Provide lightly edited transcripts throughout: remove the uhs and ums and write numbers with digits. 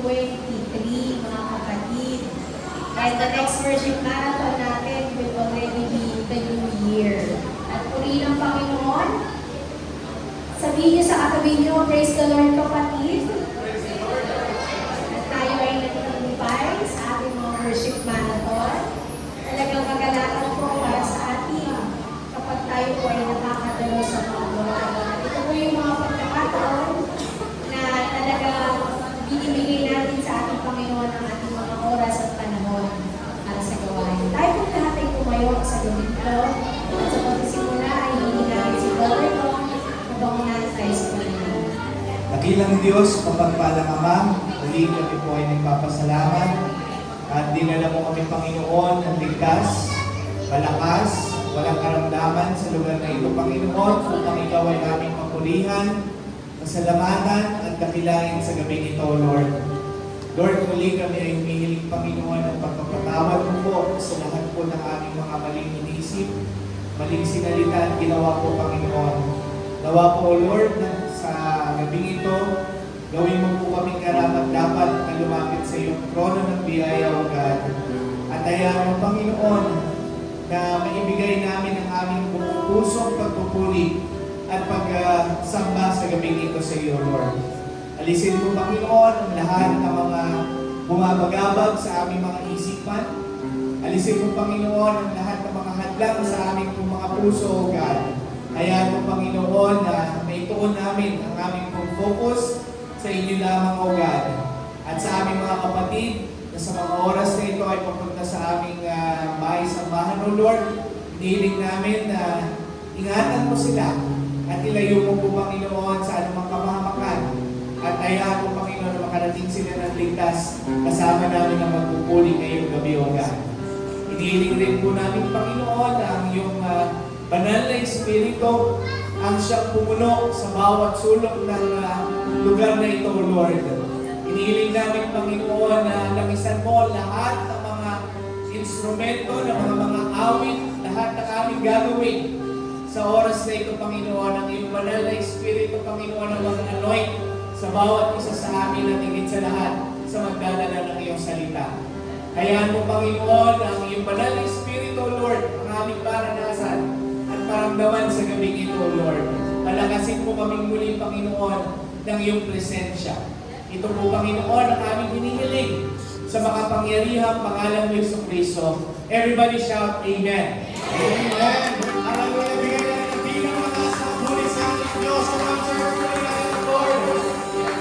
2023, mga kapatid. And the next worship marathon natin will already be the new year. At purihin ang Panginoon. Sabihin niyo sa katabi niyo, praise the Lord, kapatid. At tayo ay nagtagumpay sa ating mga worship marathon. Talagang kagalakan po para sa atin kapag tayo po ay nakakadalo sa mga Lord. Ito po yung mga pagkakataon na talagang binibigay natin sa ating Panginoon ang ating mga oras at panahon para sa gawain. Tayo po lahat ay tumayo sa gabi ito. At sa pagsisimula ay hindi natin si Brother Tom na bangunan tayo sa Panginoon. Dakilang Diyos, mapagpalang Ama, muli kami po ay nagpapasalamat at dinala mo kami, Panginoon, ng ligtas, malakas, walang karamdaman sa lugar na ito, Panginoon, upang ikaw ay aming mapulihan, pasalamatan at dakilain sa gabi ito, Lord. Lord, muli kami ay humihiling, Panginoon, ng pagpapatawad mo po sa lahat po ng aming mga maling inisip, maling sinalita at ginawa po, Panginoon. Nawa po, Lord, na sa gabi ito, gawin mo po kaming karapat-dapat na lumapit sa iyong trono ng biyaya, O God. At hayaan mo, Panginoon, na maibigay namin ang aming buong pusong pagpupuli at pagsamba sa gabing ito sa iyo, Lord. Alisin mo, Panginoon, ang lahat ng mga bumabagabag sa aming mga isipan. Alisin mo, Panginoon, ang lahat ng mga hadlang sa aming mga puso, O God. Hayaan mo, Panginoon, na maituon namin ang aming focus sa inyo lamang, O God. At sa aming mga kapatid, na sa mga oras na ito ay papunta sa aming bahay-sambahan, O Lord, hinihiling namin na ingatan mo sila at ilayo mo po, Panginoon, sa anumang kamahamakan. At hayaan mo, Panginoon, na makarating sila ng ligtas kasama namin ang magpupuli ngayong gabi, O God. Hinihiling rin po namin, Panginoon, na ang iyong banal na Espiritu ang siyang pumuno sa bawat sulok ng lugar na ito, Lord. Hinihiling namin, Panginoon, na langisan mo lahat ng mga instrumento, ng mga awit, lahat ng aming gagawin sa oras na ito, Panginoon, ang iyong banal na Espiritu, Panginoon, ang mag-anoint sa bawat isa sa amin at higit sa lahat sa magdadala ng iyong salita. Hayaan mo, Panginoon, ang iyong banal na Espiritu, Lord, ang aming paranasan at paramdaman sa gabing ito, Lord. Palakasin mo kaming muli, Panginoon, ng iyong presensya. Ito po, Panginoon, ang aming hinihiling sa makapangyarihang pangalan mo, Jesucristo. Everybody shout, Amen. Amen. Alam mo, nabigay natin ang pinakamas ng huli sa ating Diyos sa mga sarili natin, Lord.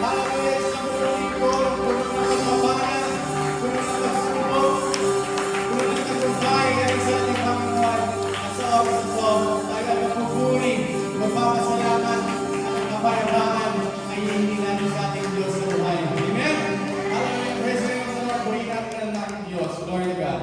Hallelujah, sa mga lingkod, puno na kababayan, puno na kasubok, puno na kagumpay, ngayon sa ating Panginoon. At sa oras ito, tayo ay magpupuri, magpapasalamat, at kapayapaan ay hindi natin sa ating Diyos sa buhay. Amen? Hallelujah, praise the name of the Lord. Purihin natin ang ating Diyos. Glory to God.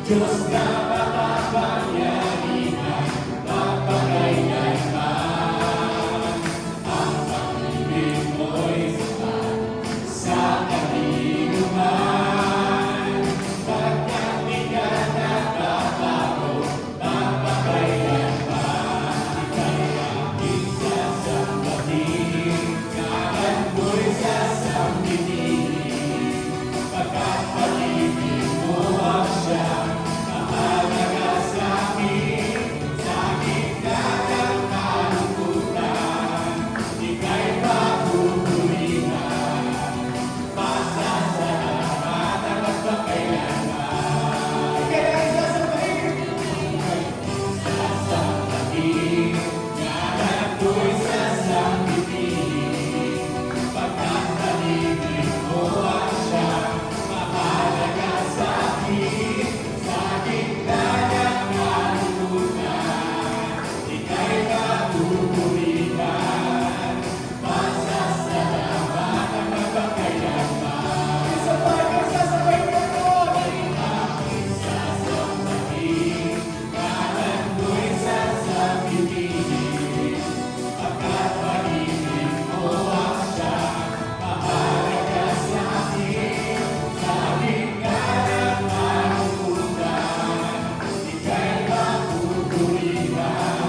Diyos na makapangyarihan, mapakailanman. Ang pag-ibig mo'y sapat sa kanluran. Pagkat di ka nagbabago, mapakailanman. Ika'y aking sasambahin, ngalan mo'y sasambitin. Pagkat pag-ibig mo ang siyang mahalaga sa akin, sa gitna ng kalungkutan, ika'y papupulihan. Pasasalamat ang magpakailanman. Ika'y sasambahin, ngalan mo'y sasambitin. Pagkat pag-ibig mo ang siyang mahalaga sa akin, sa gitna ng kalungkutan, ika'y papupulihan. Pasasalamat ang magpakailanman. Sasabay mo nun! Aking sasambahin, ngalan mo'y sasambitin. Pagkat pag-ibig mo ang siyang mahalaga sa akin, sa gitna ng kalungkutan, ika'y papupulihan.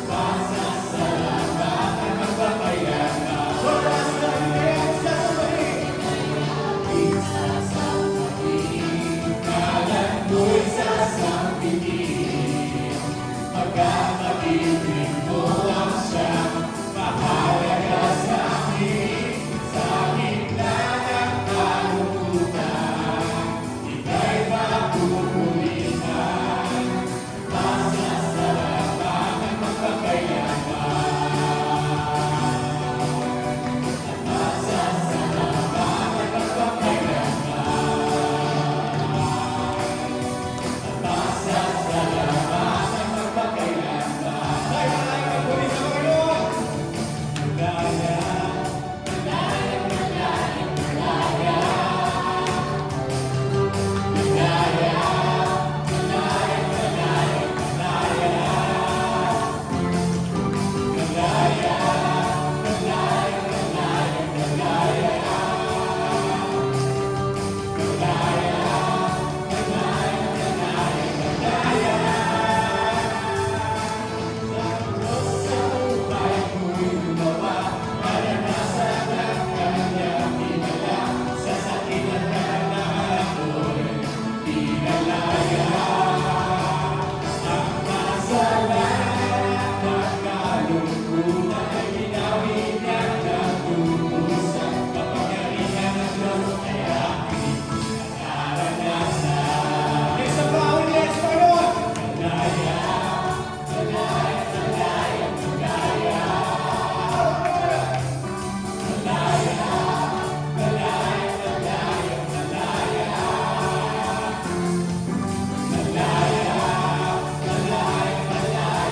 Pasasalamat ang magpakailanman. Wakas na ika'y sasambahin. Aking sasambahin, ngalan mo'y sasambitin. Pagkat pag-ibig mo ang siyang mahalaga sa akin, sa gitna ng kalungkutan, ika'y papupulihan. Pasasalamat ang magpakailanman. Pasasalamat ang magpakailanman. Pasasalamat ang magpakailanman. Tayo na lang ang puri sa Panginoon. Malaya, malaya, malaya, malaya. Malaya, malaya, malaya, malaya. Malaya, malaya, malaya, malaya. Malaya, malaya, malaya, malaya. Sa Diyos sa buhay ko'y gumawa, maranasan ang kanyang hinala. Sa sakit at karangalan ko'y pinalaya. Ang kasalanan at kalungkutan ay ginawi niya ng tubusan. Kapangyarihan ng Diyos ay aking naranasan. Isa pa ulit, Panginoon! Malaya, malaya, malaya, malaya. Malaya, malaya, malaya, malaya. Malaya, malaya, malaya,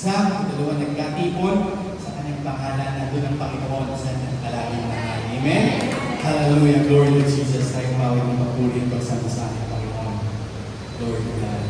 isa, dalawa nagkatipon sa kanyang pangalan na doon ang Panginoon sa nagkalagin na Amen? Hallelujah. Glory to Jesus. Tayo mawag ng mapuli ito sa ating Panginoon. Glory to God.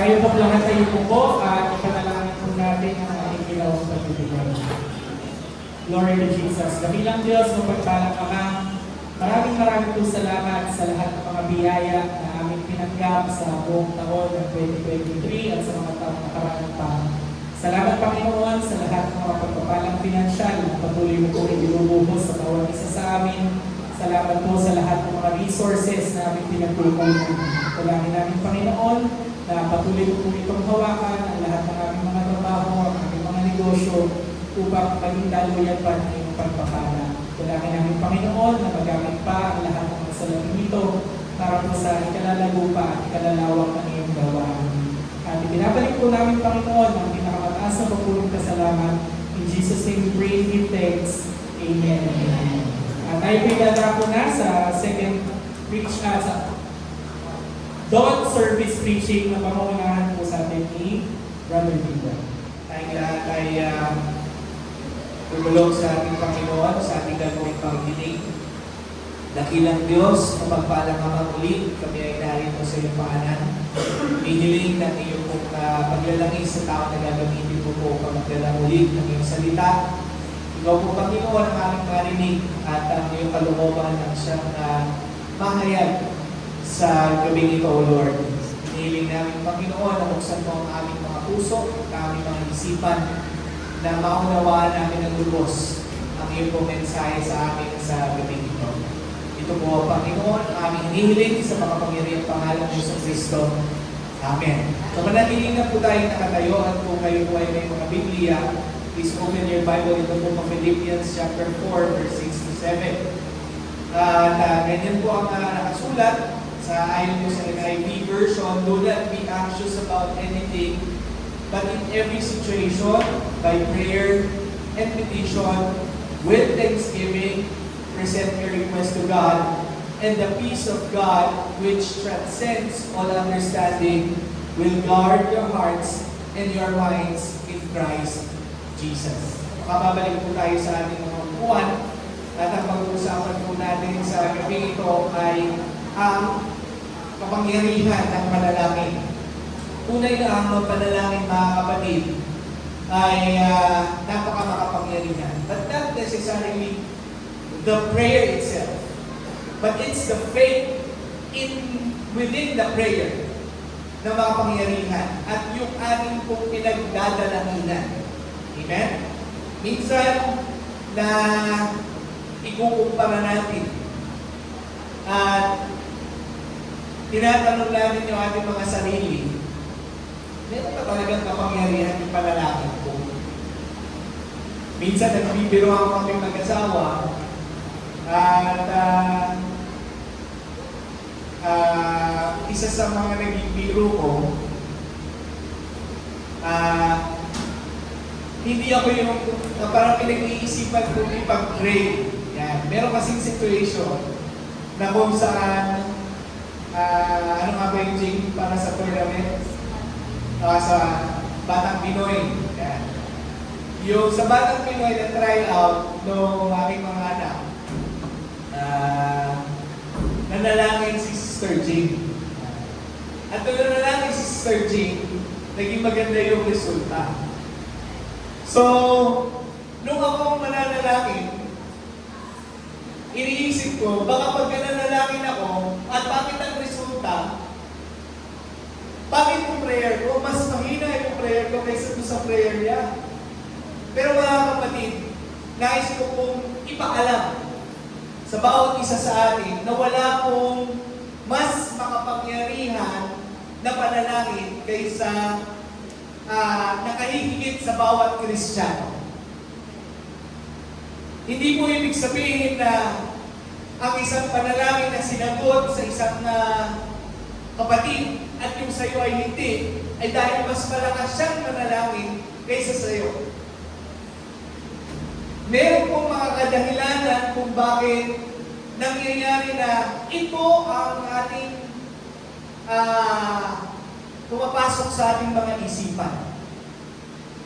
Tayo po lahat tayo po at ipanalangin po natin ang ating ginawang pagbibigay. Glory to Jesus. Dakilang Diyos, mapagpalang Ama, maraming po salamat sa lahat ng mga biyaya na aming pinanggap sa buong taon ng 2023 at sa mga taong nakaraan pa. Salamat Panginoon sa lahat ng mga pagpapalang pinansyal na patuloy mo po ibinubuhos sa bawat isa sa amin. Salamat po sa lahat ng mga resources na aming pinagkukunan. Tulangin namin Panginoon na patuloy mo po itong hawakan ang lahat ng aming mga trabaho, ang aming mga negosyo upang maging daluyan pa ng iyong pagpapala. Tulangin namin Panginoon na magamit pa ang lahat ng salamin ito para po sa ikalalago pa at ikalalawak ng iyong gawain. At ibinabalik po namin Panginoon ang pinakamataas na papuling kasalamat. In Jesus' name we pray and give thanks. Amen. Amen. At tayo po ilalaro na sa second preach sa dawn service preaching na pangungunahan po sa atin ni Brother Vito. Tayong lahat ay tumulong sa ating Panginoon, sa ating gagawing pagdinig. Dakilang Diyos, mapagpalang Ama muli, kami ay narito sa iyong paanan. Hinihiling ng iyong paglalangis sa tao na gagamitin mo po upang magdala muli ng iyong salita. Ikaw po Panginoon ang aming marinig at ang iyong kalooban ng siyang mahayag sa gabing ito, O Lord. Hinihiling namin Panginoon na buksan mo ang aming mga puso, ang aming mga isipan, na maunawaan namin ang lubos ang iyong pong mensahe sa amin sa gabing ito. Ito po, Panginoon, ang aming hinihiling sa makapangyarihang pangalan ng Yesus Kristo. Amen. So manatili na po tayo nakatayo at kung kayo po ay may mga Biblia, please open your Bible. Ito po mga Philippians chapter 4, verse 6 to 7. At ganyan po ang nakasulat sa ayon po sa NIV version. Do not be anxious about anything, but in every situation, by prayer and petition, with thanksgiving, present your request to God, and the peace of God, which transcends all understanding, will guard your hearts and your minds in Christ Jesus. Makababalik po tayo sa ating mga upuan, at ang pag-uusapan po natin sa gabi ito ay ang kapangyarihan ng panalangin. Tunay na ang panalangin, mga kapatid, ay napaka-makapangyarihan. But not necessarily the prayer itself, but it's the faith within the prayer na makapangyarihan at yung ating pong pinagdadalanginan. Amen? Minsan na ikukumpara natin at tinatanong natin yung ating mga sarili, meron ka talagang kapangyarihan yung panalangin ko? Minsan nagbibiro ako kami mag-asawa at isa sa mga naging biro ko, hindi ako yung parang pinag-iisipan kung ipag-pray. Yan. Meron kasing situation na kung saan ano nga ba yung Jing para sa tournament? Sa Batang Pinoy. Yan. Yung sa Batang Pinoy na try out noong aking mga anak, nanalangin si Sister Jing. At nung nanalangin si Sister Jing, naging maganda yung resulta. So, nung ako mananalangin, iniisip ko, baka pag nanalangin ako, at bakit ang resulta, bakit yung prayer ko? Mas mahina yung prayer ko kaysa sa prayer niya. Pero mga kapatid, nais ko pong ipaalam sa bawat isa sa atin na wala pong mas makapangyarihan na panalangin kaysa nakahihigit sa bawat Kristiyano. Hindi po ibig sabihin na ang isang panalangin na sinagot sa isang kapatid at yung sa'yo ay hindi, ay dahil mas malakas siyang manalangin kaysa sa'yo. Meron pong mga kadahilanan kung bakit nangyayari na ito ang ating pumapasok sa ating mga isipan.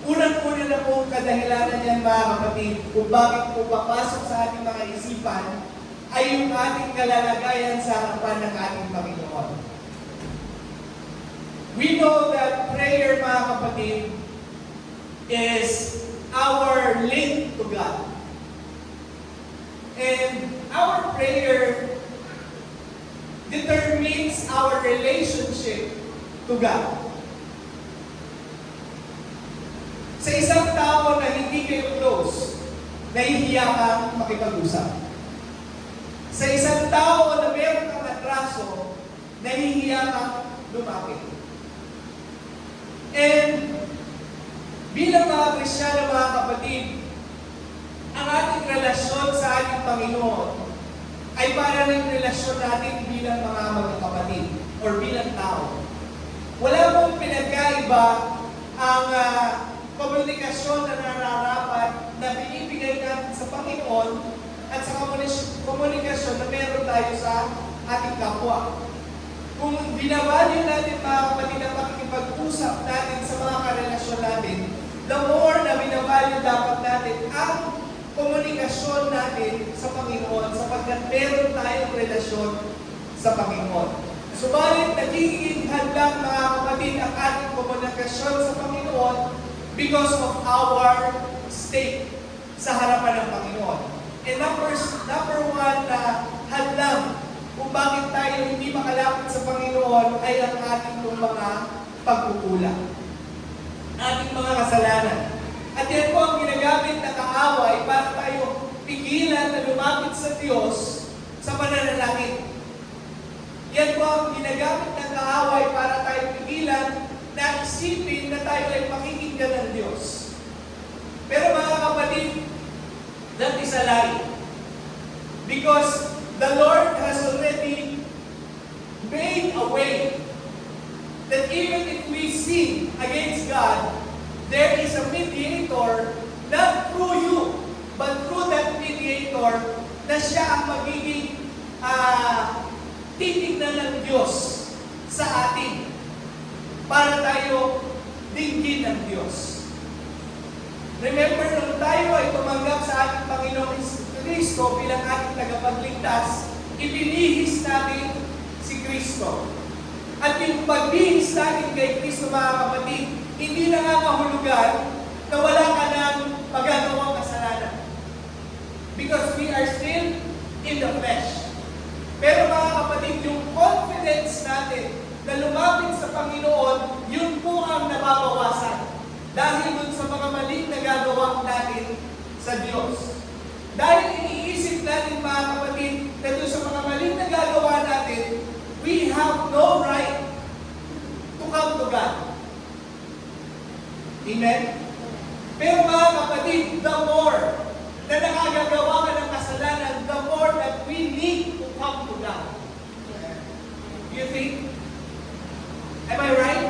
Unang-una na pong kadahilanan yan, mga kapatid, kung bakit pumapasok sa ating mga isipan ay yung ating kalalagayan sa harapan ng ating Panginoon. We know that prayer, mga kapatid, is our link to God. And our prayer determines our relationship to God. Sa isang tao na hindi kayo close, nahihiya kang makipag-usap. Sa isang tao na meron kang atraso, nahihiya kang lumapit. And bilang mga Kristiyano, mga kapatid, ang ating relasyon sa ating Panginoon ay para rin relasyon natin bilang mga magkakapatid or bilang tao. Wala pong pinagkaiba ang komunikasyon na nararapat na binibigay natin sa Panginoon at sa komunikasyon na meron tayo sa ating kapwa. Kung binavalue natin, mga kapatid, ang pakikipag-usap natin sa mga karelasyon natin, the more na binavalue dapat natin ang komunikasyon natin sa Panginoon sapagkat meron tayong relasyon sa Panginoon. Subalit, nagiging hadlang, mga kapatid, ang ating komunikasyon sa Panginoon because of our state sa harapan ng Panginoon. And number one na hadlang kung bakit tayo hindi makalapit sa Panginoon ay ang ating mga pagkukulang, ating mga kasalanan. At yan po ang ginagamit na kaaway para tayo pigilan na lumapit sa Diyos sa pananalangin. Yan po ang ginagamit ng kaaway para tayo pigilan na isipin na tayo ay pakikinggan ng Diyos. Pero mga kapatid, that is a lie. Because the Lord has already made a way that even if we sin against God, there is a mediator, not through you, but through that mediator, na siya ang magiging titignan ng Diyos sa atin para tayo dinggin ng Diyos. Remember, nung tayo ay tumanggap sa ating Panginoong Kristo bilang ating tagapagligtas, ibinihis natin si Kristo. At yung pagbihis natin kay Kristo, mga kapatid, hindi nangangahulugan na wala ka ng magagawang kasalanan. Because we are still in the flesh. Pero mga kapatid, yung confidence natin na lumapit sa Panginoon, yun po ang nababawasan. Dahil dun sa mga maling nagagawa natin sa Diyos. Dahil iniisip natin, mga kapatid, na dun sa mga maling nagagawa natin, we have no right to come to God. Amen? Pero mga kapatid, the more na nakagagawa ka ng kasalanan, the more that we need to come to God. You think? Am I right?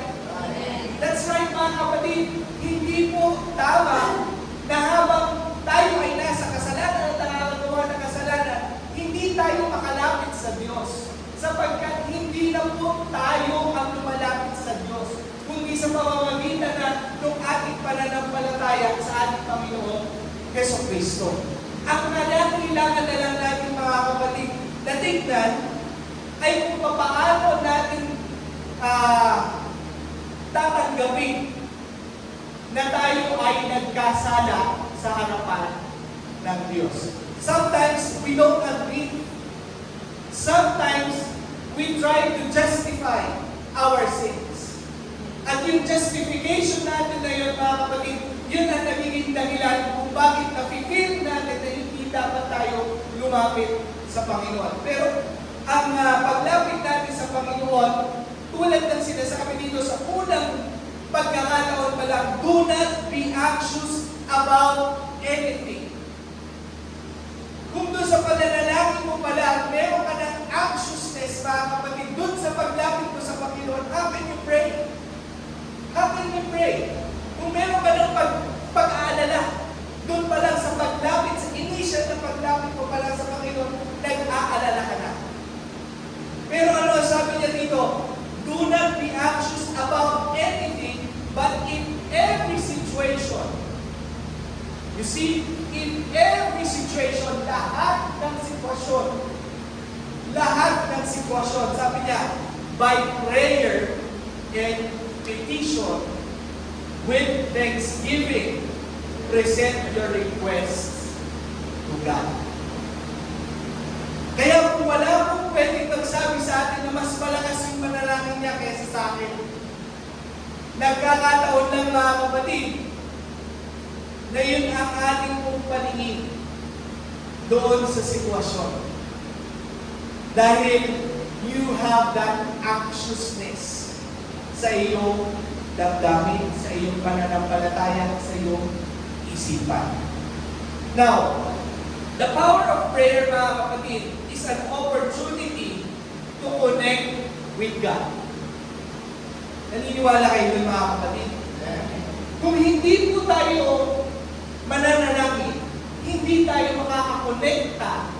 That's right, mga kapatid. Hindi po tama na habang tayo ay nasa kasalanan at nakakagawa ng kasalanan, hindi tayo makalapit sa Diyos. Sapagkat hindi na po tayo ang lumalapit sa Diyos, kundi sa pamamagitan na ng ating pananampalataya sa ating Panginoon Hesus Kristo. Ang kailangan na lang natin, mga kapatid, na tignan ay kung paano natin tatanggapin na tayo ay nagkasala sa harapan ng Diyos. Sometimes we don't agree. Sometimes we try to justify our sins. At yung justification natin na yun, mga kapatid, yun ang nagiging dahilan kung bakit nafe-feel natin na hindi dapat tayo lumapit sa Panginoon. Pero ang paglapit natin sa Panginoon, tulad ng sinasabi dito sa unang pagkakataon pa lang, do not be anxious about anything. Kung doon sa pananalangin mo pala, meron ka ng anxiousness, mga kapatid, doon sa paglapit mo sa Panginoon, how can you pray? How can you pray? Kung meron ka ng pag-aalala, doon pa lang sa paglapit, sa initial na paglapit mo pa lang sa Panginoon, nag-aalala ka na. Pero ano sabi niya dito? Do not be anxious about anything, but in every situation. You see, in every situation, lahat ng sitwasyon, sabi niya, by prayer in petition with thanksgiving, present your requests to God. Kaya kung wala pong pwedeng magsabi sa atin na mas malakas yung manalangin niya kaysa sa akin, nagkakataon lang mga kapatid, na yun ang ating pong paningin doon sa sitwasyon. Dahil you have that anxiousness sa iyong damdamin, sa iyong pananampalataya, sa iyong isipan. Now, the power of prayer, mga kapatid, is an opportunity to connect with God. Naniniwala kayo doon, mga kapatid? Kung hindi po tayo mananalangin, hindi tayo makakakonekta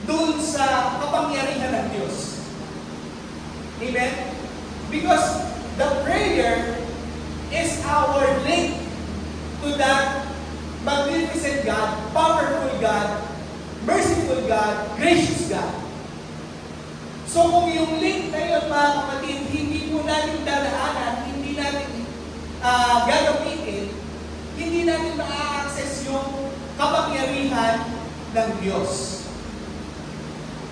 doon sa kapangyarihan ng Diyos. Amen? Because the prayer is our link to that magnificent God, powerful God, merciful God, gracious God. So kung yung link na yun, mga kapatid, hindi po natin dadaanan, hindi natin gagamitin, hindi natin ma-access yung kapangyarihan ng Diyos.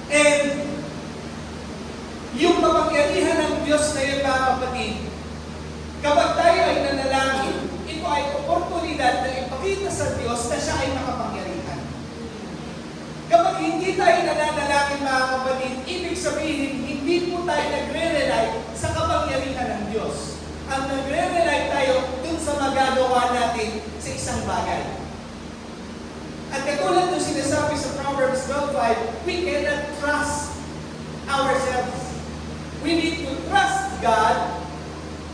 And yung kapangyarihan ng Diyos na yun, mga kapatid, kapag tayo ay nanalangin, ito ay oportunidad na ipakita sa Diyos na siya ay makapangyarihan. Kapag hindi tayo nananalangin, mga kapatid, ibig sabihin, hindi po tayo nagre-rely sa kapangyarihan ng Diyos. Ang nagre-rely tayo dun sa magagawa natin sa isang bagay. At katulad ng sinasabi sa Proverbs 12:5, we cannot trust ourselves. We need to trust God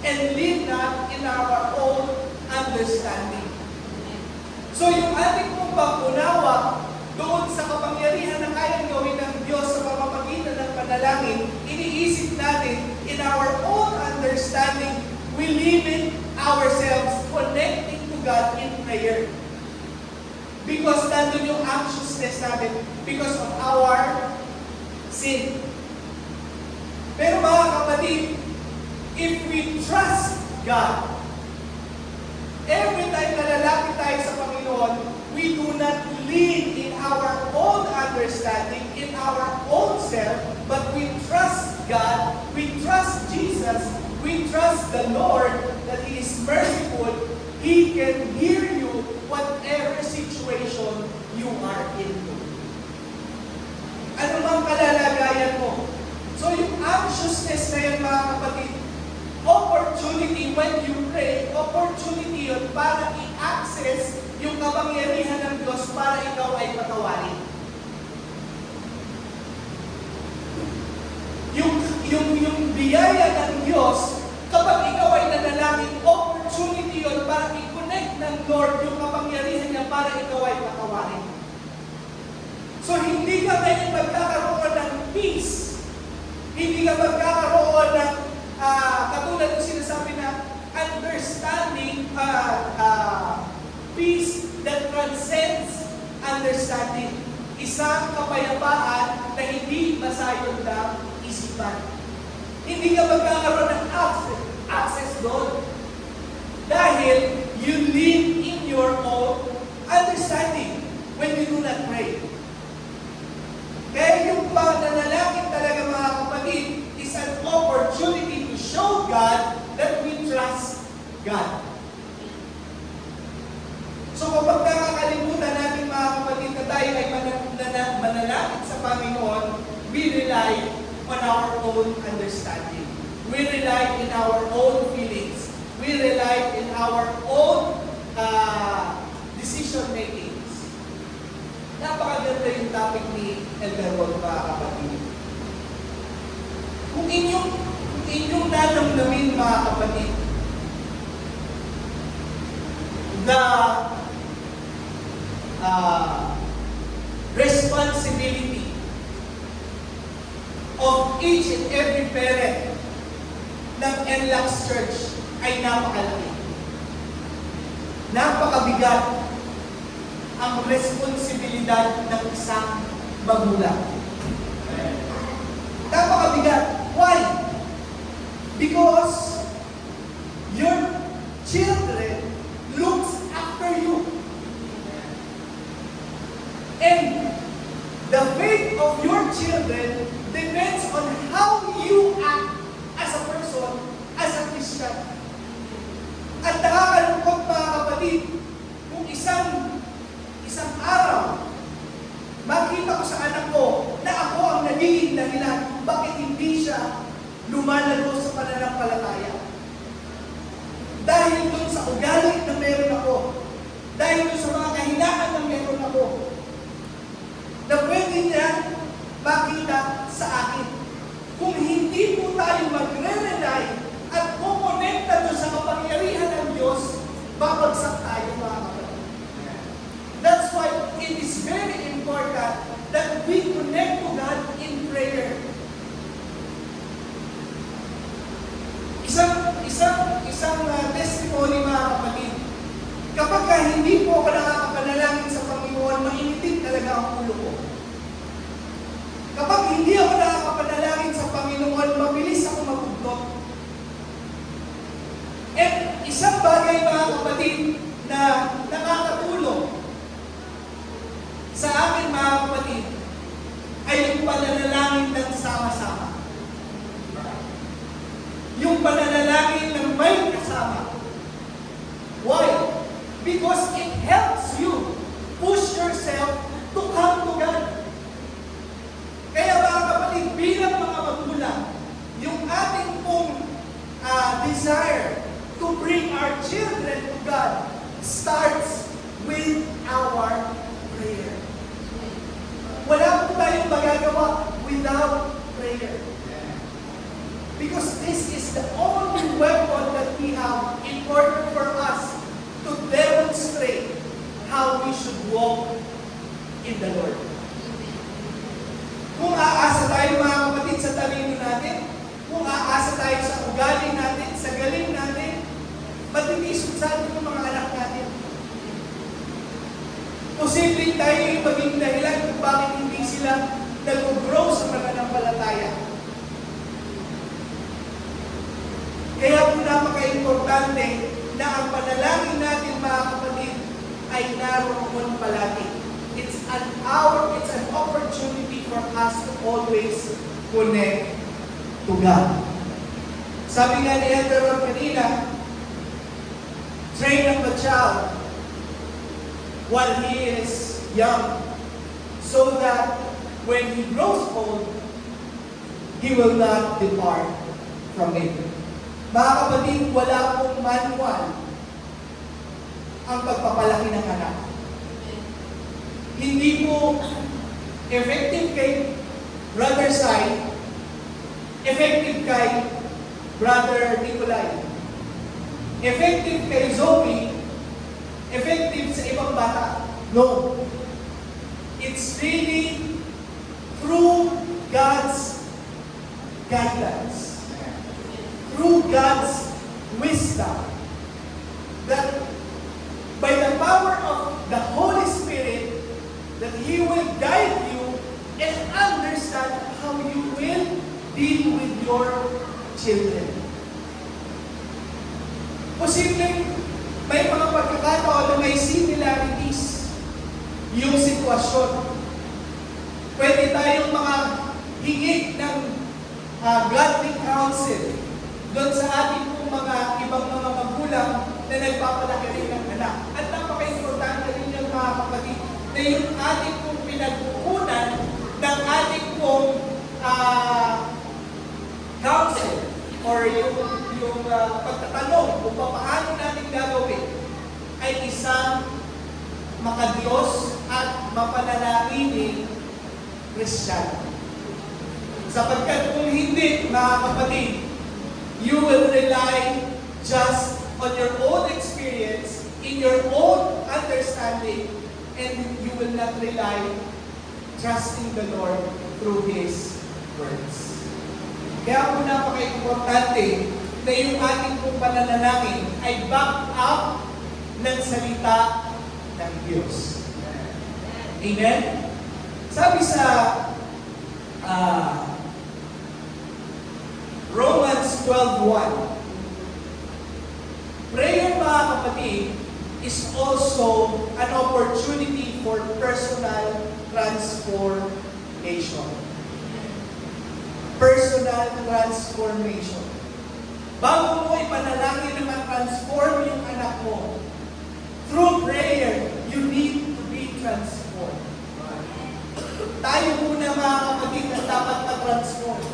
and lean not in our own understanding. So yung ating pong pag-unawa doon sa kapangyarihan na kayang gawin ng Diyos sa pamamagitan ng panalangin, iniisip natin in our own understanding, we limit ourselves connecting to God in prayer. Because nandun yung anxiousness natin because of our sin. Pero mga kapatid, if we trust God, every time na lalapit tayo sa Panginoon, we do not lean in our own understanding, in our own self, but we trust God, we trust Jesus, we trust the Lord that He is merciful. He can hear you whatever situation you are into. Ano mang kalalagayan mo. So yung anxiousness na yan, mga kapatid, opportunity when you pray, opportunity yun para i-access yung kapangyarihan ng Diyos para ikaw ay patawarin. Yung biyaya ng Diyos, kapag ikaw ay nanalangin, opportunity yun para i-connect ng Lord yung kapangyarihan niya para ikaw ay patawarin. So hindi ka ngayon magkakaroon ng peace. Hindi ka magkakaroon ng katulad ng sinasabi na understanding, peace that transcends understanding. Isang kapayapaan na hindi masayod ng isipan. Hindi ka magkakaroon ng access doon. Dahil you live in your own understanding when you do not pray. Kaya yung pananalangin talaga, mga kapatid, is an opportunity to show God that we trust God. So kapag nakakalimutan natin, mga kapatid, na tayo ay manalangin sa Panginoon, we rely on our own understanding. We rely in our own feelings. We rely in our own decision makings. Napakaganda yung topic ni Elder Ron, mga kapatid. Kung inyong nalamdamin, mga kapatid, the responsibility of each and every parent ng NLAX Church ay napakalaki. Napakabigat ang responsibilidad ng isang magulang. Napakabigat. Why? Because your children looks after you. And the faith of your children depends on how you act as a person, as a Christian. At nakakalungkot mga kapatid, kung isang araw, makita ko sa anak ko na ako ang nagiging dahilan kung bakit hindi siya lumalago sa pananampalataya. Dahil dun sa ugali na meron ako, dahil dun sa mga kahinaan na meron ako, na pwede niya makita sa akin. Kung hindi po tayo magre-rely at kumonekta doon sa kapangyarihan ng Diyos, babagsak tayo mga kapatid. That's why it is very important that we connect to God in prayer. Isang testimony mga kapatid. Kapag hindi po ako nakakapanalangin sa Panginoon, mainitin talaga ang ulo ko. Kapag hindi ako nakakapanalangin sa Panginoon, mabilis ako mabugdok. At isang bagay mga kapatid na nakakatulong sa akin mga kapatid ay yung pananalangin ng sama-sama. Yung pananalangin ng may kasama. Why? Because it helps you push yourself to come to God. Kaya mga kapatid, bilang mga magulang, yung ating pong desire to bring our children to God starts with our prayer. Wala po tayong magagawa without prayer. Because this is the only weapon that we have in order for us to demonstrate how we should walk in the Lord. Kung aasa tayo mga kapatid sa talino natin, kung aasa tayo sa ugali natin, sa galing natin, matitisod sa atin yung mga anak natin. Posibleng tayo yung maging dahilan kung bakit hindi sila nag-grow sa pananampalataya. Kaya po napaka-importante na ang panalangin natin mga kapatid ay naroon palagi. It's an opportunity for us to always connect to God. Sabi nga ni Elder Ron kanina, train up a child while he is young so that when he grows old, he will not depart from it. Mga kapatid, wala pong manual ang pagpapalaki ng anak. Hindi po effective kay Brother Sai, effective kay Brother Nicolay, effective kay Zoe, effective sa ibang bata. No. It's really through God's guidance, through God's wisdom, that by the power of the Holy Spirit, that He will guide you and understand how you will deal with your children. Posibleng may mga pagkakataon na may similarities yung sitwasyon. Pwede tayong mga hingig ng godly counsel doon sa ating pong mga ibang mga magulang na nagpapalaki rin ng anak. At napaka-importante rin yung mga kapatid na yung ating pong pinagkukunan ng ating pong counsel or yung pagtatanong kung paano natin gagawin ay isang makadiyos at mapananalining Kristiyano. Sapagkat kung hindi, mga kapatid, you will rely just on your own experience, in your own understanding, and you will not rely trusting the Lord through His words. Kaya po napaka-importante na yung ating pong pananalangin ay back up ng salita ng Diyos. Amen? Sabi sa Romans 12:1. Prayer, mga kapatid, is also an opportunity for personal transformation. Personal transformation. Bago mo ipanalangin na ma-transform yung anak mo, through prayer, you need to be transformed. Tayo muna, mga kapatid, na dapat ma-transform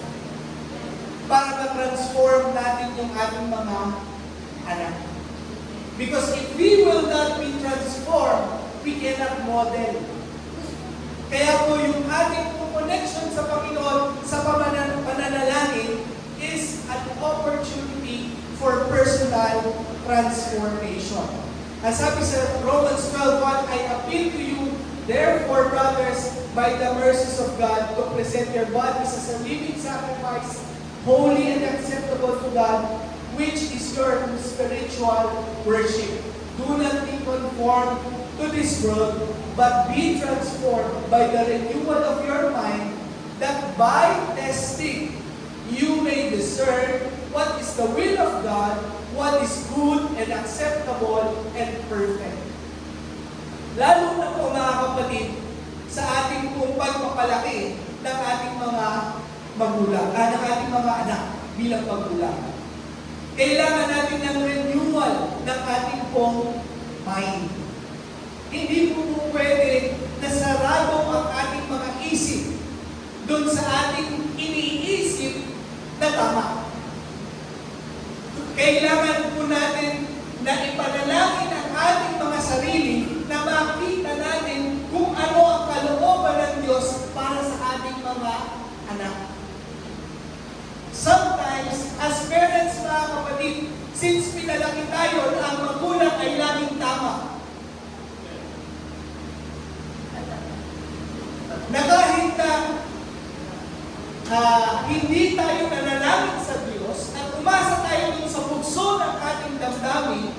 para ma-transform natin yung ating mga anak. Because if we will not be transformed, we cannot model. Kaya po yung ating connection sa Panginoon sa pananalangin is an opportunity for personal transformation. As sabi sa Romans 12:1, I appeal to you, therefore, brothers, by the mercies of God, to present your bodies as a living sacrifice, holy and acceptable to God, which is your spiritual worship. Do not be conformed to this world, but be transformed by the renewal of your mind, that by testing you may discern what is the will of God, what is good and acceptable and perfect. Lalo na po, mga kapatid, sa ating pong pagpapalaki ng ating mga magulang, ng ating mga anak bilang magulang. Kailangan natin ng renewal ng ating pong mind. Hindi po pwede na sarado ang ating mga isip doon sa ating iniisip na tama. Kailangan po natin na ipanalangin ang ating mga sarili na makita natin kung ano ang kalooban ng Diyos para sa ating mga anak. Sometimes, as parents, mga kapatid, since pinalaki tayo na ang magulang ay laging tama, na kahit na hindi tayo nanalangin sa Diyos at umasa tayo dun sa bugso ng ating damdamin,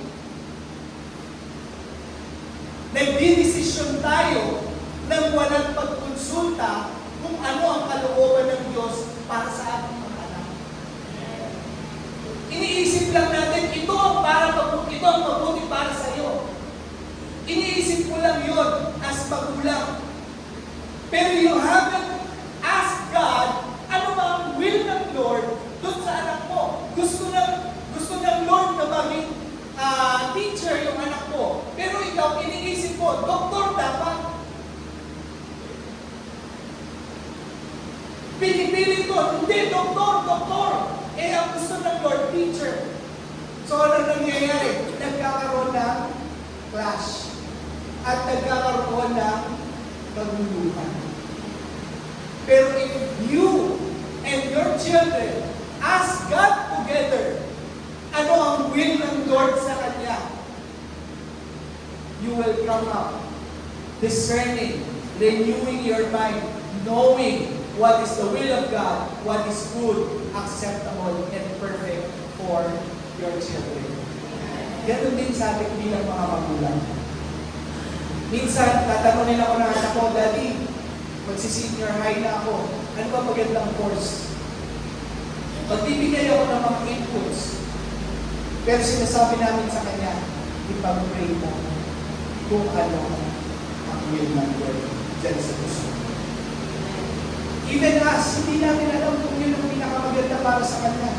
nagdidesisyon tayo ng walang pagkonsulta kung ano ang kalooban ng Diyos para sa ating mga anak. Iniisip lang natin, ito ang mabuti para sa iyo. Iniisip mo lang yon as magulang. Pero you haven't asked God, ano ba ang will ng Lord doon sa anak mo? Gusto ng Lord na maging teacher yung anak mo. Pero ikaw, iniisip mo, doktor dapat. Pinipili ko, hindi, doktor. Eh, ang gusto ng Lord, teacher. So, ano nangyayari? Nagkakaroon ng clash. At nagkakaroon ng kaguluhan. Pero if you and your children ask God together, ano ang will ng Lord sa Kanya, you will come up discerning, renewing your mind, knowing what is the will of God, what is good, acceptable, and perfect for your children. Ganun din sa ating bilang mga magulang. Minsan, tatanungin ako ng anak ko, Daddy, magsi-senior high na ako. Ano ba magandang course? Magbibigay ako ng mga inputs. Pero sinasabi namin sa kanya, ipag-pray mo kung ano ang will ng Lord dyan sa gusto. Even us, hindi namin alam kung yun ang pinakamaganda para sa kanya.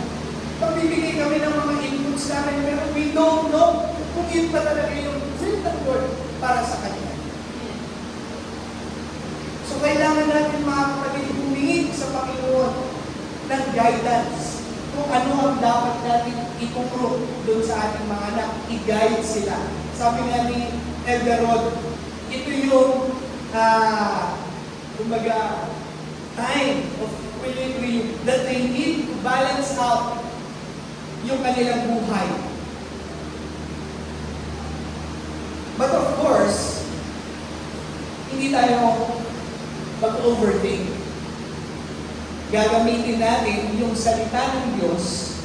Magbibigay kami ng mga inputs namin, pero we don't know kung yun pa talaga yung will ng Lord para sa kanya. So kailangan natin, mga kapatid, humingi sa Panginoon ng guidance kung ano ang dapat natin ituro doon sa ating mga anak, i-guide sila. Sabi nga ni Elder Rod, ito yung kumbaga time of equilibrium that they need to balance out yung kanilang buhay. But of course, hindi tayo mag-overthink. Gagamitin natin yung salita ng Diyos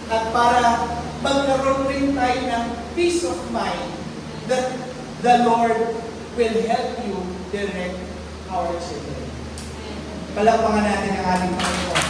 at para magkaroon rin tayo ng peace of mind that the Lord will help you direct our children. Palakpakan natin ang ating Panginoon.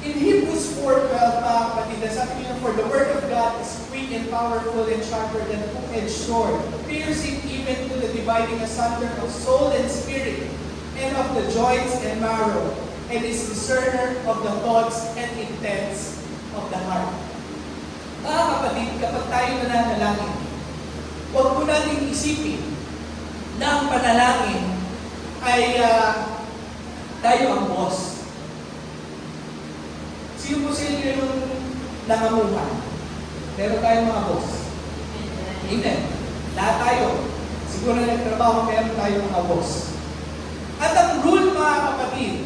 In Hebrews 4:12, mga kapatid, sabi niya, for the word of God is quick and powerful and sharper than a two-edged sword, piercing even to the dividing asunder of soul and spirit, and of the joints and marrow, and is discerner of the thoughts and intents of the heart. Mga kapatid, kapag tayo nananalangin, huwag po natin isipin na ang panalangin ay tayo ang boss. Sino po sa inyo yung nangamuhan? Meron tayong mga boss. Amen. Lahat tayo. Siguro na nagtrabaho, meron tayong mga boss. At ang rule, mga kapatid,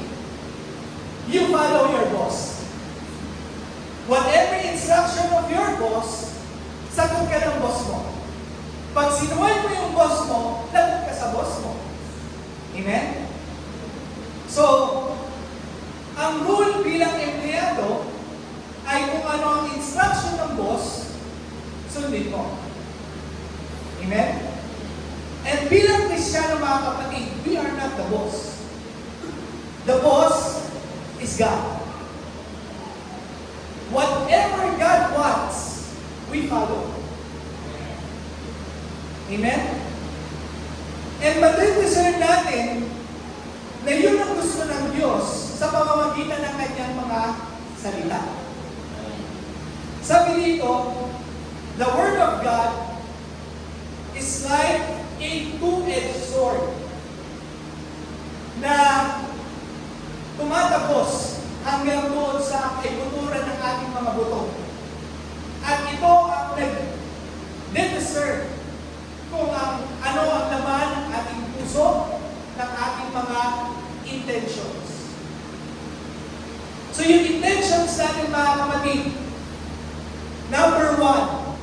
you follow your boss. Whatever instruction of your boss, sagot ka ng boss mo. Pag sinuway mo yung boss mo, lagot ka sa boss mo. Amen? So, ang rule bilang empleyado ay kung ano ang instruction ng boss, sundin mo. Amen? And bilang Kristiyano, mga kapatid, we are not the boss. The boss is God. Whatever God wants, we follow. Amen? And matindiscern natin na yun ang gusto ng Diyos sa pamamagitan ng kanyang mga salita. Sabi dito, the Word of God is like a two-edged sword na tumatapos hanggang doon sa ibuturan ng ating mga buto. At ito ang nag-discern kung ano ang laman ng ating puso, ng ating mga intentions. So yung intentions natin, mga kapatid, number one,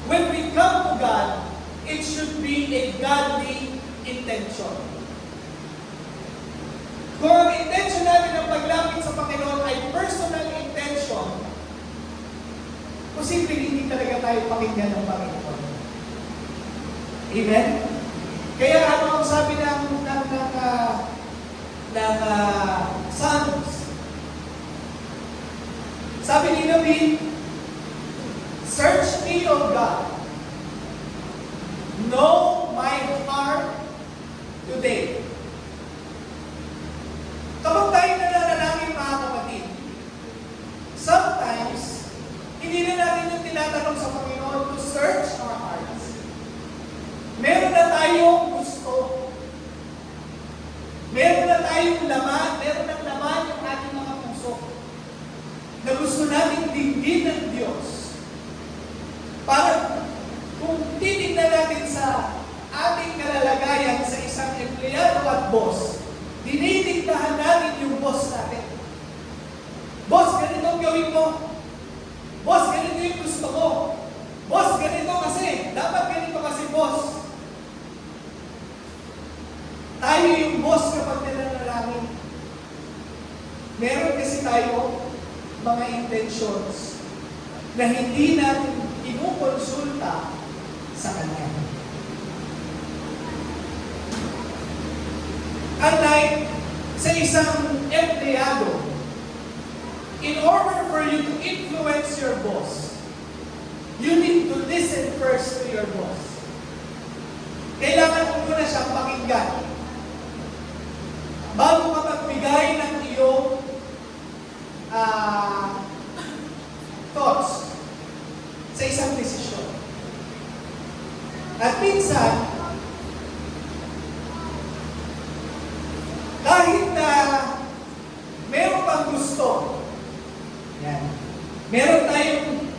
when we come to God, it should be a godly intention. Kung ang intention natin ng paglapit sa Panginoon ay personal intention, posibleng hindi talaga tayo pakinggan ng Panginoon. Amen? Kaya ano ang sabi ng Psalms? Sabi ni David, search me, O God. Know my heart today. Kapag tayo nananalangin, mga kapatid, sometimes, hindi na natin yung tinatanong sa Panginoon to search our hearts. Meron na tayong gusto. Meron na tayong laman, meron ng laman yung ating mga puso na gusto natin dinggin ng Diyos. Para kung titignan natin sa ating kalalagayan sa isang empleyado at boss, dinidiktahan natin yung boss natin. Boss, ganito ang gawin mo. Boss, ganito yung gusto ko. Boss, ganito kasi. Dapat ganito kasi, boss. Tayo yung boss kapag nananalangin. Meron kasi tayo mga intentions na hindi natin kinukonsulta sa Kanya. Unlike sa isang empleyado, in order for you to influence your boss, you need to listen first to your boss. Kailangan mo muna siyang pakinggan bago ka magbigay ng iyong thoughts sa isang desisyon. At minsan, kahit na meron pang gusto, yan, meron tayong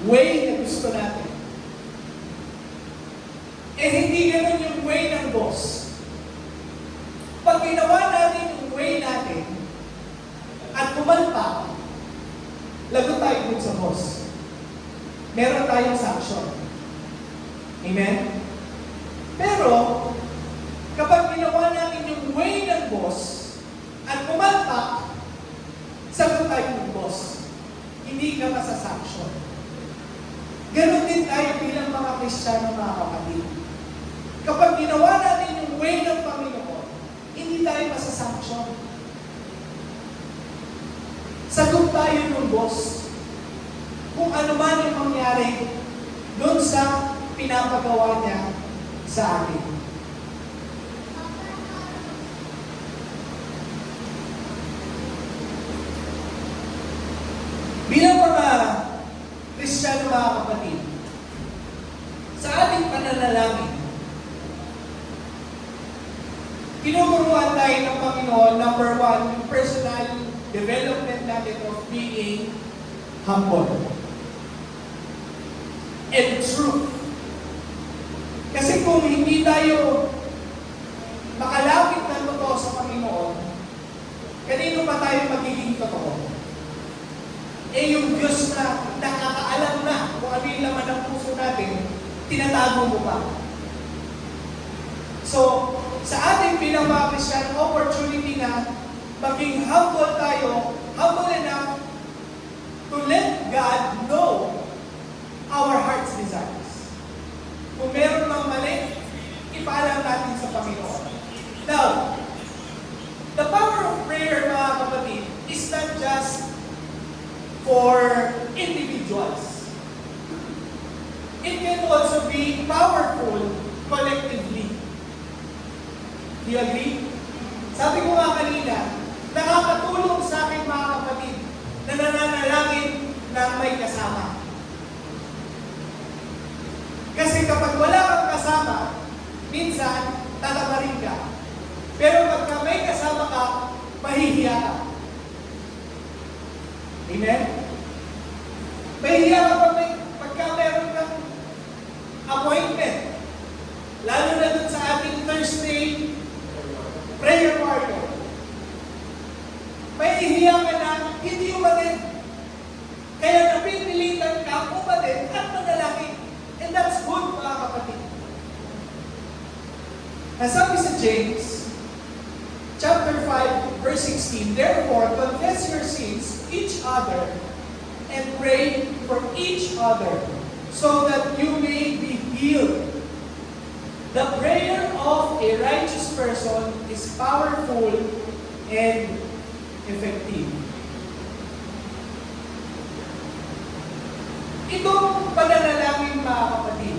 way na gusto natin. Eh hindi ganun yung way ng boss. Pag ginawa natin yung way natin at pumalpak, lagot tayo dun sa boss. Meron tayong sanction. Amen? Pero, kapag ginawa natin yung way ng boss at pumalpak, sagot tayo ng boss. Hindi ka masasanction. Ganon din tayo bilang mga Kristiyano, mga kapatid. Kapag ginawa natin yung way ng Panginoon, hindi tayo masasanction. Sagot tayo lubos kung ano man yung mangyari doon sa pinapagawa niya sa atin. Bilang mga Kristiyano, mga kapatid, sa ating pananalangin, tinuturuan tayo ng Panginoon, number one, yung personal development natin of being humble and true. Kasi kung hindi tayo makalapit ng totoo sa Panginoon, kanino pa tayo magiging totoo? Eh yung Diyos na nakakaalam na kung ano yung laman ng puso natin, tinatago mo pa. So, sa ating bilang mga Christian, opportunity na maging humble tayo, humble enough to let God know our heart's desires. Kung meron mang mali, ipaalam natin sa Panginoon. Now, the power of prayer, mga kapatid, is not just for individuals. It can also be powerful collectively. Do you agree? Sabi ko nga kanina, nakakatulong sa akin mga kapatid na nananalangin ng may kasama. Kasi kapag wala kang kasama, minsan, tatabarin ka. Pero pagka may kasama ka, mahihiya ka. Amen? Mahihiya ka pagka meron kang appointment. Lalo na dun sa ating Thursday prayer warrior. Mahihiya ka na hindi umatid. Kaya napipilitan ka umatid at manalangin. And that's good, mga kapatid. Nasabi sa James, chapter 5, verse 16, therefore, confess your sins to each other and pray for each other so that you may be healed. The prayer of a righteous person is powerful and effective. Itong pananalangin, mga kapatid,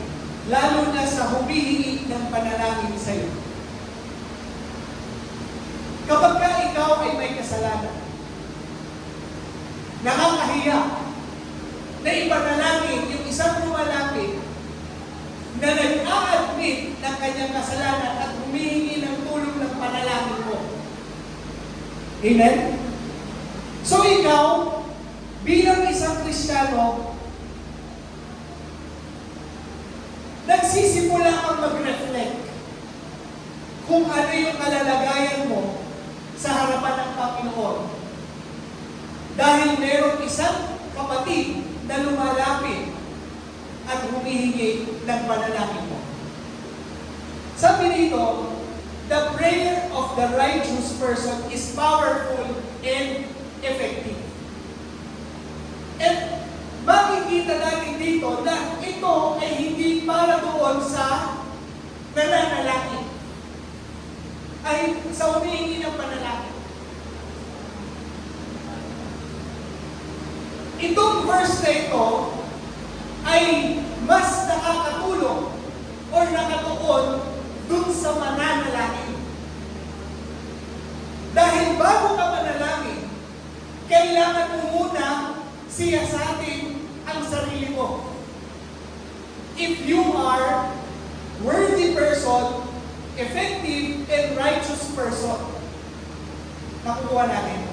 lalo na sa humihingi ng panalangin sa iyo. Kapag ka ikaw ay may kasalanan, nakakahiya na ipanalangin yung isang lumalapit na nag-a-admit ng kanyang kasalanan at humihingi ng tulong ng panalangin mo. Amen? So ikaw, bilang isang Kristiyano, nagsisimula kang mag-reflect kung ano yung kalalagayan mo sa harapan ng Panginoon. Dahil merong isang kapatid na lumalapit at humihingi ng panalangin mo. Sabi dito, the prayer of the righteous person is powerful and effective. And makikita natin dito na ito ay hindi para doon sa nananalangin, ay sa humihingi ng panalangin. Itong verse na ito ay mas nakakatulong o nakatuon dun sa mananalangin. Dahil bago ka manalangin, kailangan mo muna siya sa atin ang sarili mo. If you are worthy person, effective and righteous person, nakukuha natin.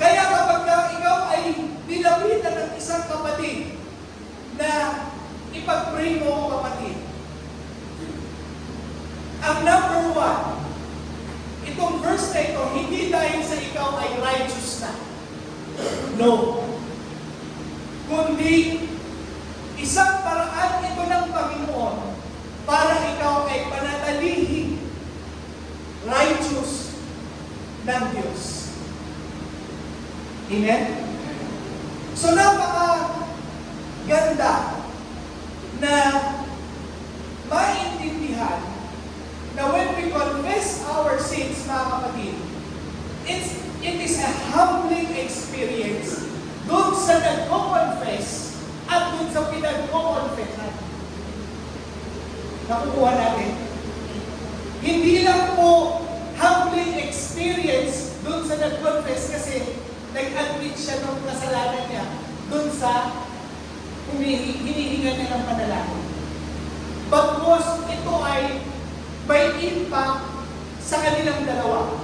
Kaya kapag ikaw ay nilapitan ng isang kapatid na ipag-pray mo, kapatid, ang number one, itong verse na ito, hindi dahil sa ikaw ay righteous na. No. Kundi, isang paraan ito ng Panginoon para ikaw ay panatilihin righteous ng Diyos. Amen? So, napaka-ganda na maintindihan na when we confess our sins, mga kapatid, it is a humbling hinihinga niya ng panalangin. Bagkus ito ay may impact sa kanilang dalawa.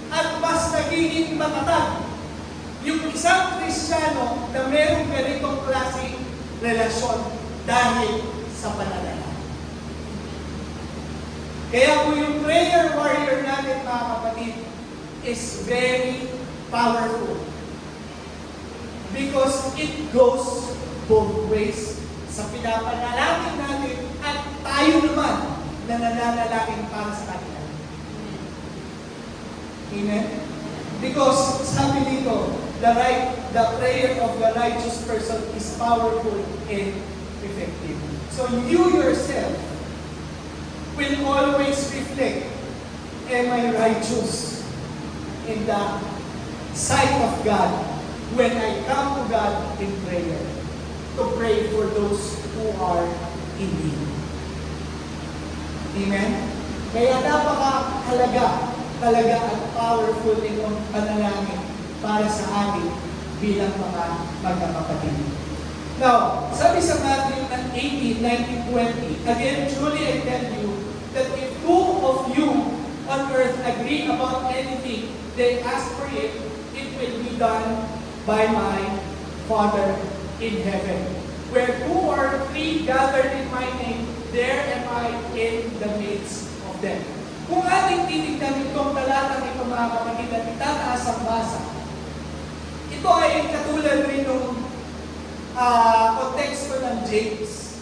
At mas nagiging matatag yung isang Kristiyano na mayroong ganitong klaseng relasyon dahil sa panalangin. Kaya po yung prayer warrior natin, mga kapatid, is very powerful. Because it goes both ways sa pinapanalangin natin at tayo naman na nananalangin para sa kanila. Amen? Because sabi dito, the prayer of the righteous person is powerful and effective. So you yourself will always reflect, am I righteous in the sight of God when I come to God in prayer to pray for those who are in need. Amen? Kaya napakahalaga talaga at powerful itong panalangin para sa atin bilang mga magkakapatid. Now, sabi sa Matthew 18, 19, 20, again, truly I tell you that if two of you on earth agree about anything they ask for it, it will be done by my Father in heaven. Where two or three gathered in my name, there am I in the midst of them. Kung ating titignan itong talatang ito, mga kapatid, at itataas ang basa, ito ay katulad rin ng konteksto ng James.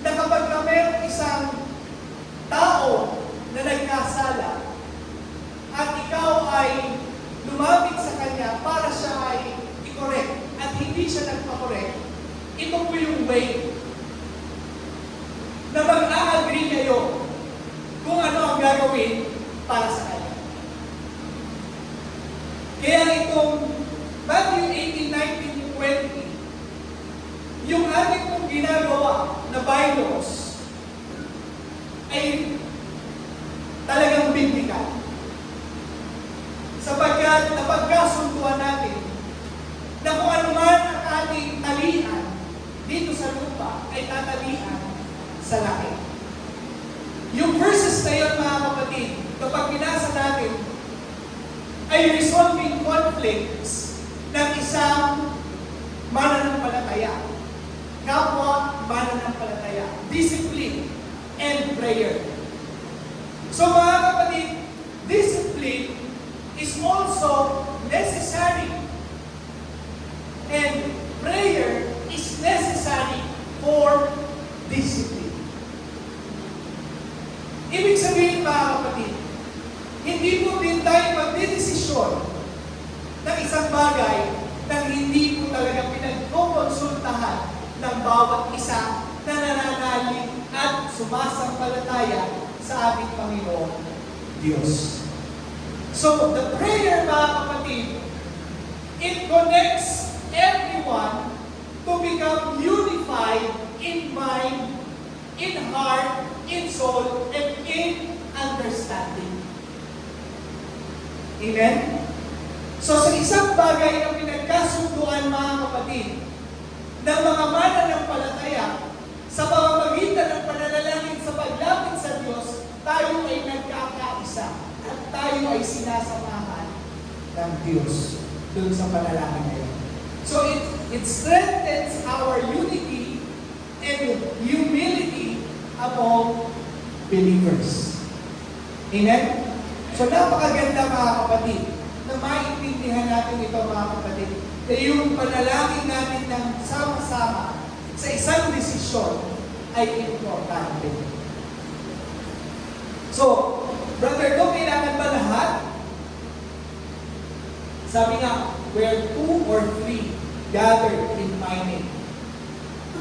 Na kapag mayroong isang tao na nagkasala at ikaw ay lumapit sa kanya para siya ay i-correct at hindi siya nagpa-correct, ito po yung way na mag-a-agree kayo kung ano ang gagawin para sa kanya. Kaya itong Matthew 18, 19, 20, yung ating pong ginagawa na bylaws ay talagang biblical. Sapagkat napagkasunduan natin na kung ano man ang ating talian dito sa lupa ay tatalian sa langit. Yung verses na yun, mga kapatid, kapag binasa natin, ay resolving conflicts ng isang mananampalataya, kapwa mananampalataya, discipline, and prayer. So mga kapatid, discipline is also necessary, and prayer is necessary for discipline. Ibig sabihin, mga kapatid, hindi po din tayo magdedesisyon ng isang bagay na hindi po talaga pinagkokonsultahan ng bawat isa na nananalig at sumasampalataya sa ating Panginoon Diyos. So, the prayer, mga kapatid, it connects everyone to become unified in mind, in heart, in soul, and in understanding. Amen? So sa isang bagay na pinagkasunduan, mga kapatid, ng mga mananampalataya, sa pamamagitan ng pananalangin sa paglapit sa Diyos, tayo ay nagkakaisa at tayo ay sinasamahan ng Diyos dun sa panalangin na yun. So it strengthens our unity and humility among believers. Amen? So napakaganda, mga kapatid, na maintindihan natin ito, mga kapatid, na yung panalangin natin ng sama-sama sa isang desisyon ay importante. So, Brother Do, kailangan ba lahat? Sabi nga, where two or three gathered in my name.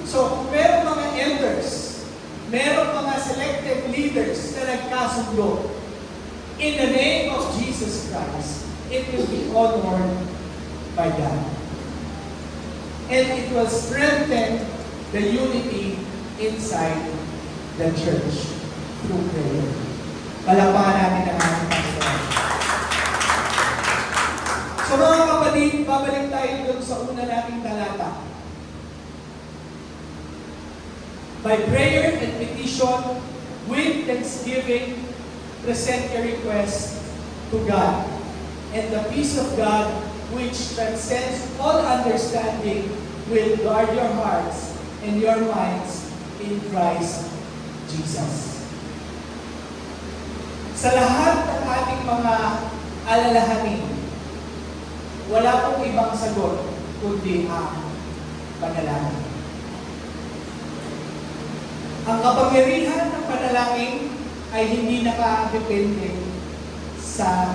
So, meron mga elders, meron mga selected leaders na nagkasundo. In the name of Jesus Christ, it will be honored by God. And it will strengthen the unity inside the church through prayer. Palakpakan natin ang ating pastor. So mga kapatid, babalik tayo doon sa una nating talata. By prayer and petition, with thanksgiving, present your request to God. And the peace of God, which transcends all understanding, will guard your hearts and your minds in Christ Jesus. Sa lahat ng ating mga alalahanin, wala pong ibang sagot kundi ang panalangin. Ang kapangyarihan ng panalangin ay hindi nakadepende sa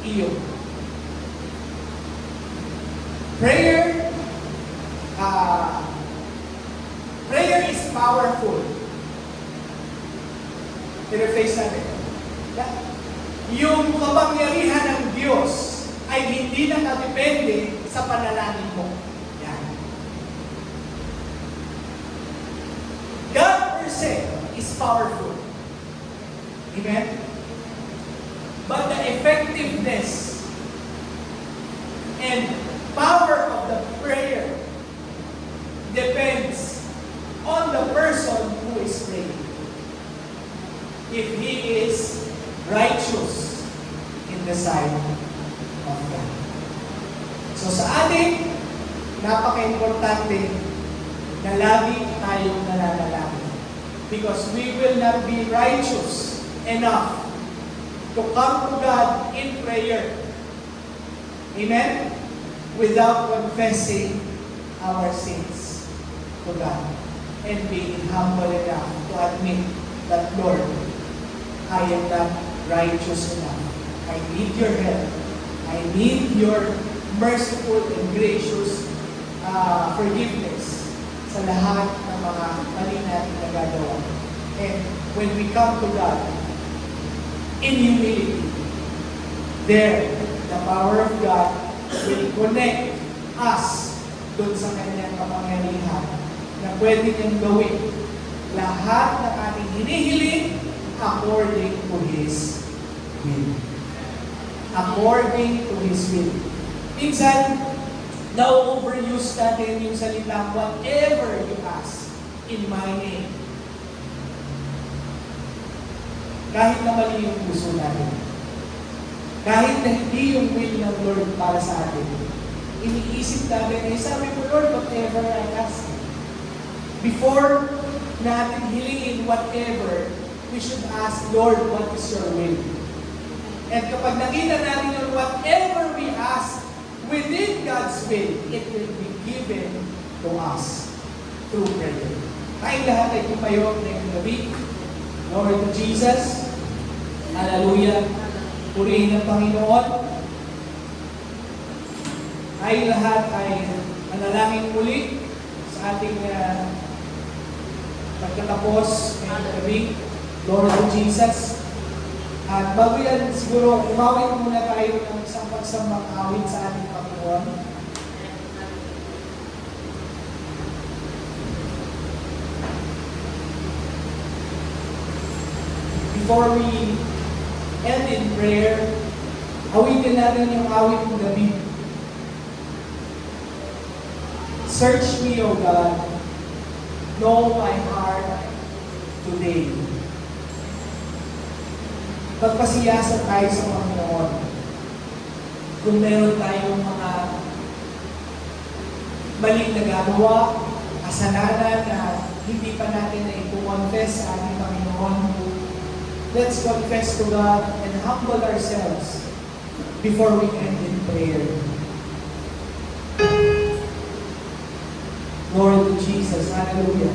iyo. Prayer is powerful. I-rephrase natin. Yung kapangyarihan ng Diyos ay hindi nakadepende sa panalangin mo. Yan. God per se is powerful. Amen? But the effectiveness and power of the prayer depends on the person who is praying. If he is righteous in the sight of God. So sa atin, napaka-importante na lagi tayong nananalangin. Because we will not be righteous enough to come to God in prayer. Amen? Without confessing our sins to God and being humble enough to admit that, Lord, I am not righteous enough. I need your help. I need your merciful and gracious forgiveness sa lahat ng mga mali natin nagagawa. And when we come to God in humility, there, the power of God will connect us doon sa kanyang kapangyarihan na pwede niyang gawin lahat ng ating hinihiling according to His will. According to His will. Minsan, na-overuse natin yung salita, whatever you ask in my name. Kahit na mali yung puso natin. Kahit na hindi yung will ng Lord para sa atin. Iniisip natin, sabi ko, Lord, whatever I ask. Before natin hilingin whatever, we should ask, Lord, what is your will? And kapag nakita natin yung whatever we ask within God's will, it will be given to us through prayer. Tayong lahat ay tumayo ngayong gabi. Glory to Jesus. Hallelujah. Purihin ng Panginoon. Tayong lahat ay manalangin muli sa ating pagkatapos ngayong gabi. Glory to Jesus. At bago yan, siguro, umawit muna tayo ng isang pagsambang awit sa ating Panginoon. Before we end in prayer, awitin natin yung awit ng gabi. Search me, O God, know my heart today. Magpasiyasan tayo sa Panginoon. Kung meron tayong mga maling nagagawa, kasalanan na hindi pa natin na i-confess sa ating Panginoon, let's confess to God and humble ourselves before we end in prayer. Glory to Jesus. Hallelujah.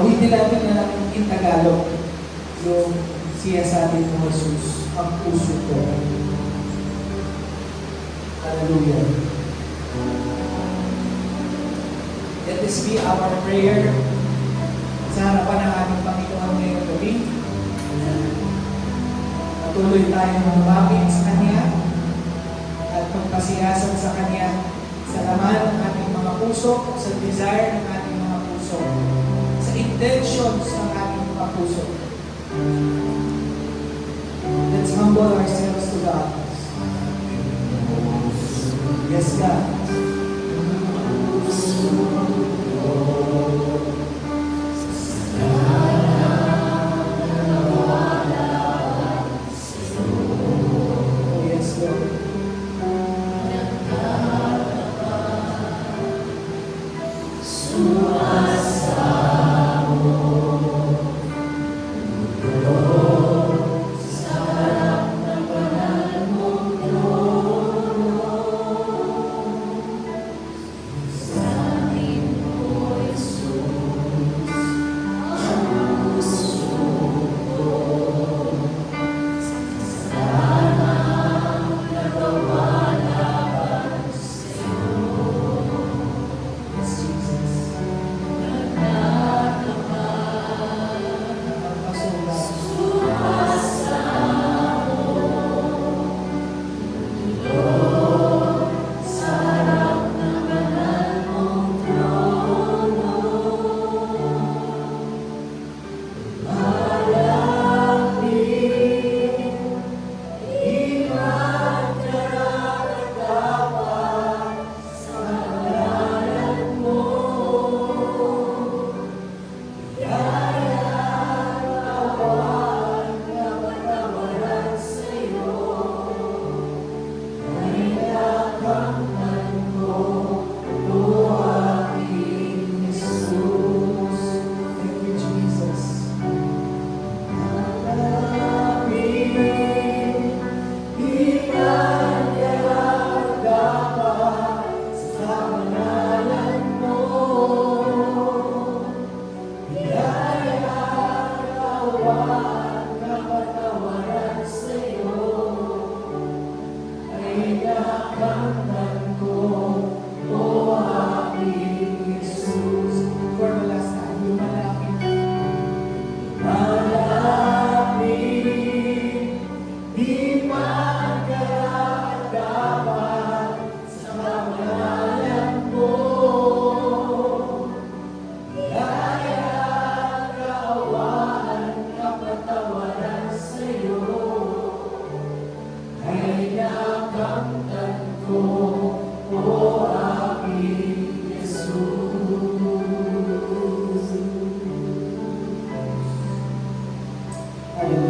Awitin natin na in Tagalog yung siya sabi mo, Jesus, ang puso ko. Hallelujah. Let this be our prayer sa harapan ng ating Panginoon ngayong gabi. Patuloy tayong lumapit sa Kanya at magpasiyasan sa Kanya sa laman ng ating mga puso, sa desire ng ating mga puso, sa intentions ng ating mga puso. Let's humble ourselves to God.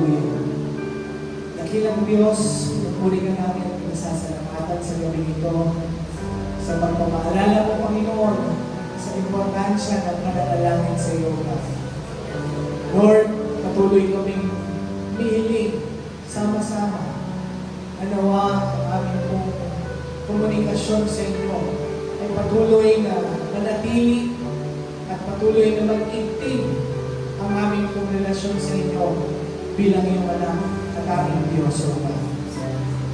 Hallelujah. Dakilang Diyos, pinupuri ka namin at pinasasalamatan sa gabi ito sa pagpapaalala mo, Panginoon, sa importansya ng pananalangin sa iyo, God. Lord, patuloy kaming humihiling sama-sama. Anawa ang aming pong komunikasyon sa inyo ay patuloy na manatili at patuloy na mag-intim ang aming pong relasyon sa inyo bilang iyong anak at aming Diyos, O God.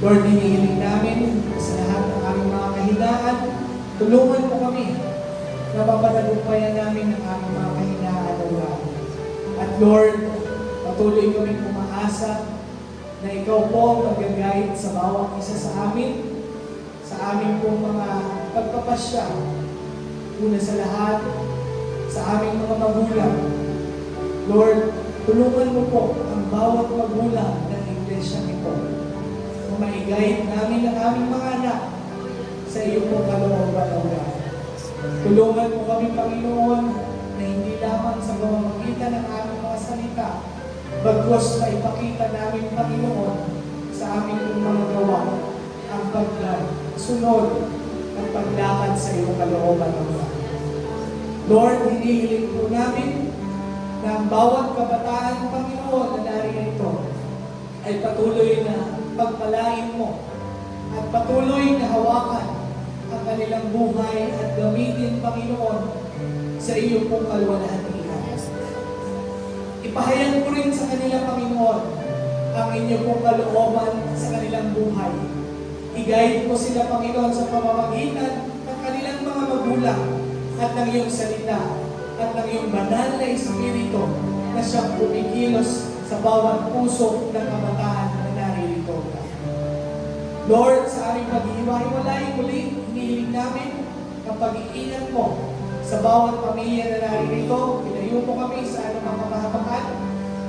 Lord, hinihiling namin sa lahat ng aming mga kahinaan, tulungan mo kami na mapanagumpayan namin ang aming mga kahinaan, O God. At Lord, patuloy kaming umaasa na ikaw po ang mag-guide sa bawat isa sa amin, sa aming pong mga pagpapasya. Una sa lahat, sa aming mga magulang. Lord, tulungan mo po ang bawat magulang ng iglesia nito. Kung ma-guide namin ang aming mga anak sa iyo po kalooban, O God. Tulungan mo kami, Panginoon, na hindi lamang sa pamamagitan ng aming mga salita, bagwas na ipakita namin, Panginoon, sa aming mga gawa, ang pagsunod at paglakad sa iyong kalooban, O God. Lord, hinihiling po namin na ang bawat kabataan, Panginoon, na narito ay patuloy na pagpalain mo at patuloy na hawakan ang kanilang buhay at gamitin, Panginoon, sa iyo pong kalwalhatian. Ipahayag mo rin sa kanila, Panginoon, ang inyo pong kalooban sa kanilang buhay. I-guide mo sila, Panginoon, sa pamamagitan ng kanilang mga magulang at ng iyong salita at ng iyong banal na Espiritu na siyang pumikilos sa bawat puso ng kabataan na naririto. Lord, sa aming pag-iiwa-iwalay, muli, hinihiling namin ang pag-iingat mo sa bawat pamilya na naririto. Ilayo mo kami sa anumang kapahamakan,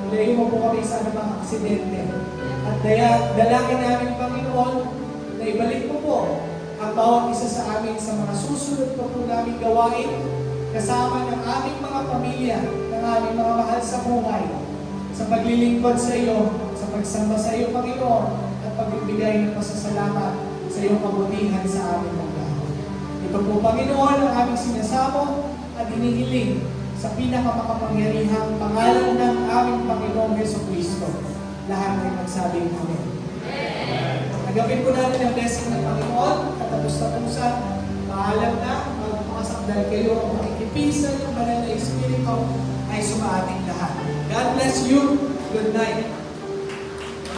ilayo mo po kami sa anumang aksidente. At dalangin namin, Panginoon, na ibalik mo po ang bawat isa sa amin sa mga susunod pa po namin gawain, kasama ng aming mga pamilya, ng aming mga mahal sa buhay, sa paglilingkod sa iyo, sa pagsamba sa iyo, Panginoon, at pagbibigay ng pasasalamat sa iyong kabutihan sa aming mga. Ito po, Panginoon, ang aming sinasamo at hinihiling sa pinakamakapangyarihang pangalan ng aming Panginoong Jesucristo. Lahat ay magsabing Amen. Nagawin po natin ang blessing ng Panginoon at tapos na po sa paalam na magpapasok dahil kayo ang makikipisan ng banal na Espiritu ay sumaating lahat. God bless you. Good night.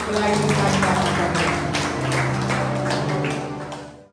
Palain po tayo.